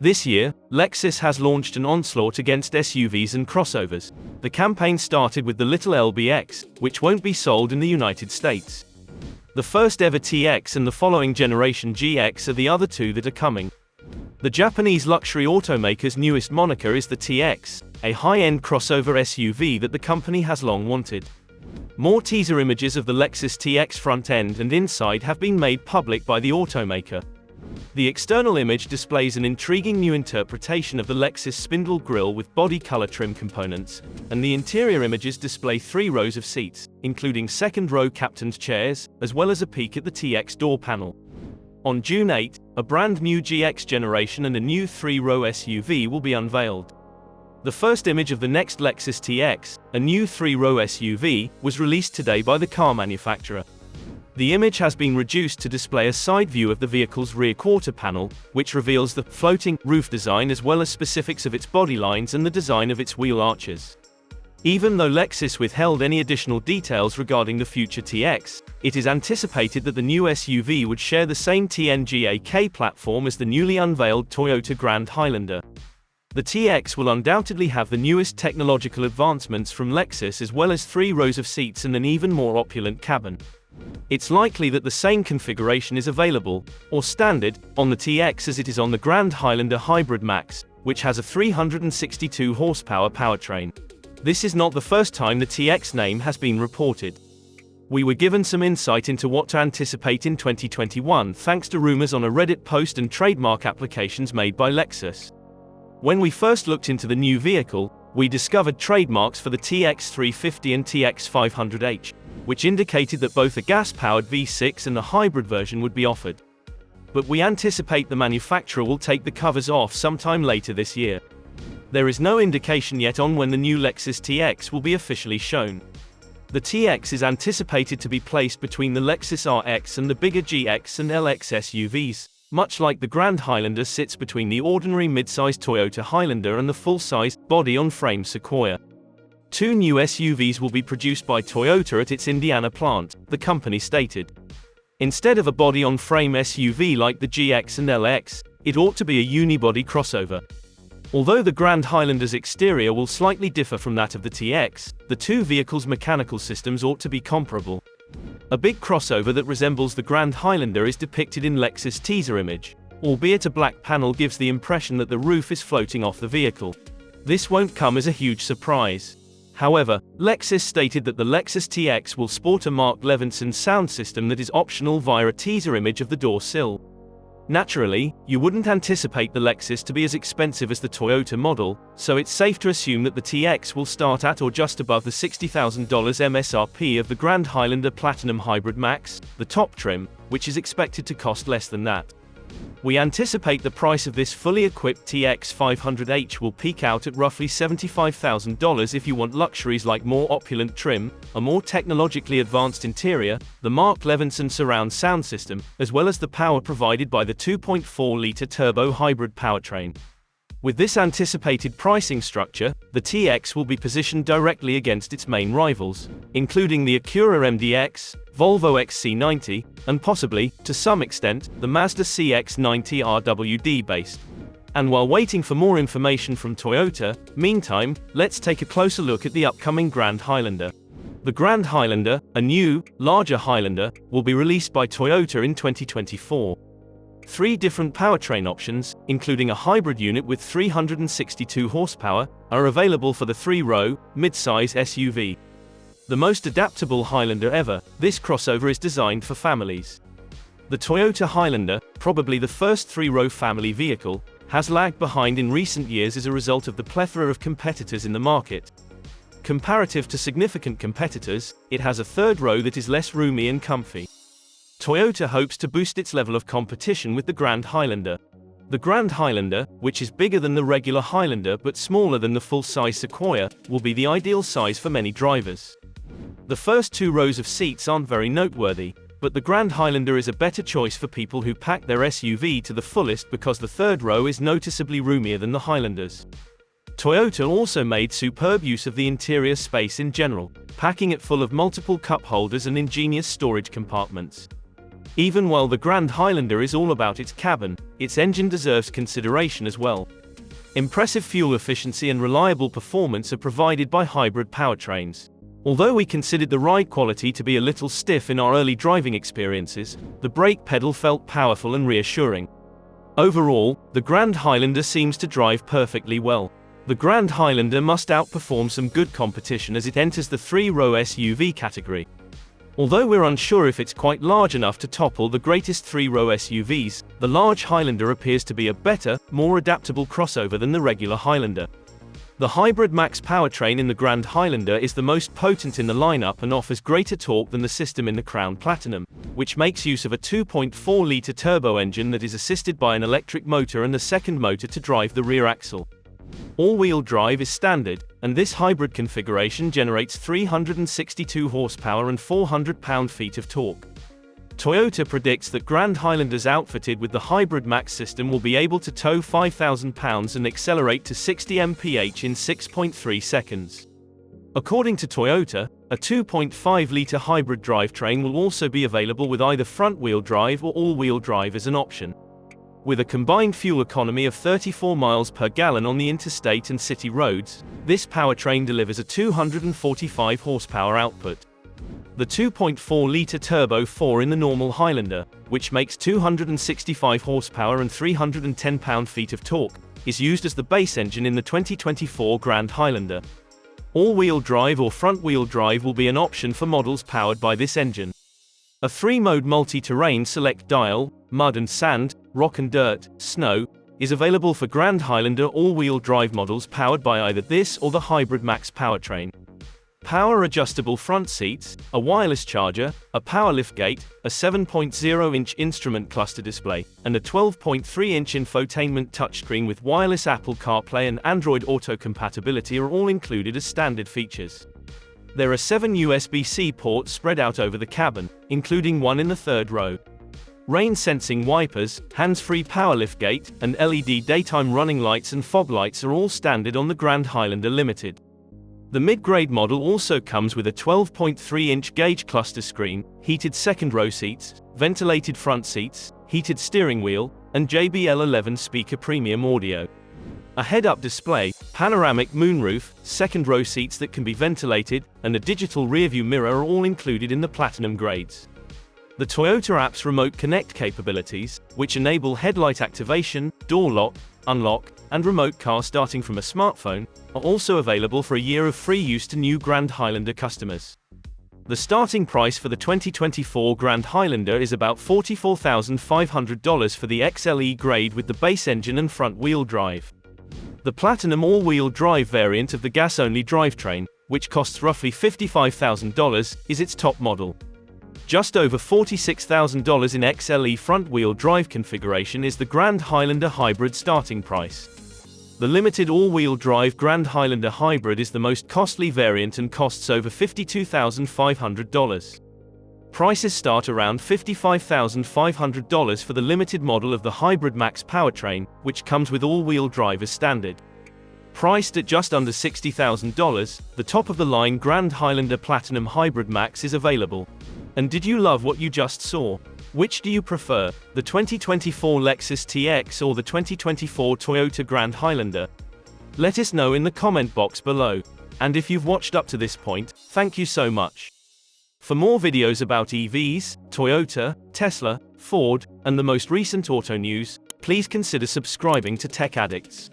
This year, Lexus has launched an onslaught against SUVs and crossovers. The campaign started with the little LBX, which won't be sold in the United States. The first ever TX and the following generation GX are the other two that are coming. The Japanese luxury automaker's newest moniker is the TX, a high-end crossover SUV that the company has long wanted. More teaser images of the Lexus TX front end and inside have been made public by the automaker. The external image displays an intriguing new interpretation of the Lexus spindle grille with body color trim components, and the interior images display 3 rows of seats, including second-row captain's chairs, as well as a peek at the TX door panel. On June 8, a brand new GX generation and a new 3-row SUV will be unveiled. The first image of the next Lexus TX, a new 3-row SUV, was released today by the car manufacturer. The image has been reduced to display a side view of the vehicle's rear quarter panel, which reveals the floating roof design as well as specifics of its body lines and the design of its wheel arches. Even though Lexus withheld any additional details regarding the future TX, it is anticipated that the new SUV would share the same TNGA-K platform as the newly unveiled Toyota Grand Highlander. The TX will undoubtedly have the newest technological advancements from Lexus as well as 3 rows of seats and an even more opulent cabin. It's likely that the same configuration is available, or standard, on the TX as it is on the Grand Highlander Hybrid Max, which has a 362 horsepower powertrain. This is not the first time the TX name has been reported. We were given some insight into what to anticipate in 2021 thanks to rumors on a Reddit post and trademark applications made by Lexus. When we first looked into the new vehicle, we discovered trademarks for the TX 350 and TX 500h, which indicated that both a gas-powered V6 and a hybrid version would be offered. But we anticipate the manufacturer will take the covers off sometime later this year. There is no indication yet on when the new Lexus TX will be officially shown. The TX is anticipated to be placed between the Lexus RX and the bigger GX and LX SUVs, much like the Grand Highlander sits between the ordinary mid-size Toyota Highlander and the full-size, body-on-frame Sequoia. 2 new SUVs will be produced by Toyota at its Indiana plant, the company stated. Instead of a body-on-frame SUV like the GX and LX, it ought to be a unibody crossover. Although the Grand Highlander's exterior will slightly differ from that of the TX, the two vehicles' mechanical systems ought to be comparable. A big crossover that resembles the Grand Highlander is depicted in Lexus' teaser image, albeit a black panel gives the impression that the roof is floating off the vehicle. This won't come as a huge surprise. However, Lexus stated that the Lexus TX will sport a Mark Levinson sound system that is optional via a teaser image of the door sill. Naturally, you wouldn't anticipate the Lexus to be as expensive as the Toyota model, so it's safe to assume that the TX will start at or just above the $60,000 MSRP of the Grand Highlander Platinum Hybrid Max, the top trim, which is expected to cost less than that. We anticipate the price of this fully equipped TX 500h will peak out at roughly $75,000 if you want luxuries like more opulent trim, a more technologically advanced interior, the Mark Levinson surround sound system, as well as the power provided by the 2.4-liter turbo hybrid powertrain. With this anticipated pricing structure, the TX will be positioned directly against its main rivals, including the Acura MDX, Volvo XC90, and possibly, to some extent, the Mazda CX-90 RWD-based. And while waiting for more information from Toyota, meantime, let's take a closer look at the upcoming Grand Highlander. The Grand Highlander, a new, larger Highlander, will be released by Toyota in 2024. 3 different powertrain options, including a hybrid unit with 362 horsepower, are available for the 3-row, mid-size SUV. The most adaptable Highlander ever, this crossover is designed for families. The Toyota Highlander, probably the first 3-row family vehicle, has lagged behind in recent years as a result of the plethora of competitors in the market. Comparative to significant competitors, it has a 3rd row that is less roomy and comfy. Toyota hopes to boost its level of competition with the Grand Highlander. The Grand Highlander, which is bigger than the regular Highlander but smaller than the full-size Sequoia, will be the ideal size for many drivers. The first 2 rows of seats aren't very noteworthy, but the Grand Highlander is a better choice for people who pack their SUV to the fullest because the 3rd row is noticeably roomier than the Highlanders. Toyota also made superb use of the interior space in general, packing it full of multiple cup holders and ingenious storage compartments. Even while the Grand Highlander is all about its cabin, its engine deserves consideration as well. Impressive fuel efficiency and reliable performance are provided by hybrid powertrains. Although we considered the ride quality to be a little stiff in our early driving experiences, the brake pedal felt powerful and reassuring. Overall, the Grand Highlander seems to drive perfectly well. The Grand Highlander must outperform some good competition as it enters the 3-row SUV category. Although we're unsure if it's quite large enough to topple the greatest 3-row SUVs, the large Highlander appears to be a better, more adaptable crossover than the regular Highlander. The hybrid max powertrain in the Grand Highlander is the most potent in the lineup and offers greater torque than the system in the Crown Platinum, which makes use of a 2.4-litre turbo engine that is assisted by an electric motor and a second motor to drive the rear axle. All-wheel drive is standard, and this hybrid configuration generates 362 horsepower and 400 pound-feet of torque. Toyota predicts that Grand Highlanders outfitted with the Hybrid Max system will be able to tow 5,000 pounds and accelerate to 60 mph in 6.3 seconds. According to Toyota, a 2.5-litre hybrid drivetrain will also be available with either front-wheel drive or all-wheel drive as an option. With a combined fuel economy of 34 miles per gallon on the interstate and city roads, this powertrain delivers a 245 horsepower output. The 2.4-litre turbo 4 in the normal Highlander, which makes 265 horsepower and 310 pound-feet of torque, is used as the base engine in the 2024 Grand Highlander. All-wheel drive or front-wheel drive will be an option for models powered by this engine. A 3-mode multi-terrain select dial, mud and sand, rock and dirt, snow, is available for Grand Highlander all-wheel drive models powered by either this or the Hybrid Max powertrain. Power adjustable front seats, a wireless charger, a power liftgate, a 7.0-inch instrument cluster display, and a 12.3-inch infotainment touchscreen with wireless Apple CarPlay and Android Auto compatibility are all included as standard features. There are 7 USB-C ports spread out over the cabin, including one in the third row. Rain-sensing wipers, hands-free power liftgate, and LED daytime running lights and fog lights are all standard on the Grand Highlander Limited. The mid-grade model also comes with a 12.3-inch gauge cluster screen, heated second-row seats, ventilated front seats, heated steering wheel, and JBL 11 speaker premium audio. A head-up display, panoramic moonroof, second-row seats that can be ventilated, and a digital rearview mirror are all included in the Platinum grades. The Toyota app's Remote Connect capabilities, which enable headlight activation, door lock, unlock, and remote car starting from a smartphone, are also available for a year of free use to new Grand Highlander customers. The starting price for the 2024 Grand Highlander is about $44,500 for the XLE grade with the base engine and front-wheel drive. The Platinum all-wheel drive variant of the gas-only drivetrain, which costs roughly $55,000, is its top model. Just over $46,000 in XLE front-wheel drive configuration is the Grand Highlander Hybrid starting price. The limited all-wheel drive Grand Highlander Hybrid is the most costly variant and costs over $52,500. Prices start around $55,500 for the limited model of the Hybrid Max powertrain, which comes with all-wheel drive as standard. Priced at just under $60,000, the top-of-the-line Grand Highlander Platinum Hybrid Max is available. And did you love what you just saw? Which do you prefer, the 2024 Lexus TX or the 2024 Toyota Grand Highlander? Let us know in the comment box below. And if you've watched up to this point, thank you so much. For more videos about EVs, Toyota, Tesla, Ford, and the most recent auto news, please consider subscribing to Tech Addicts.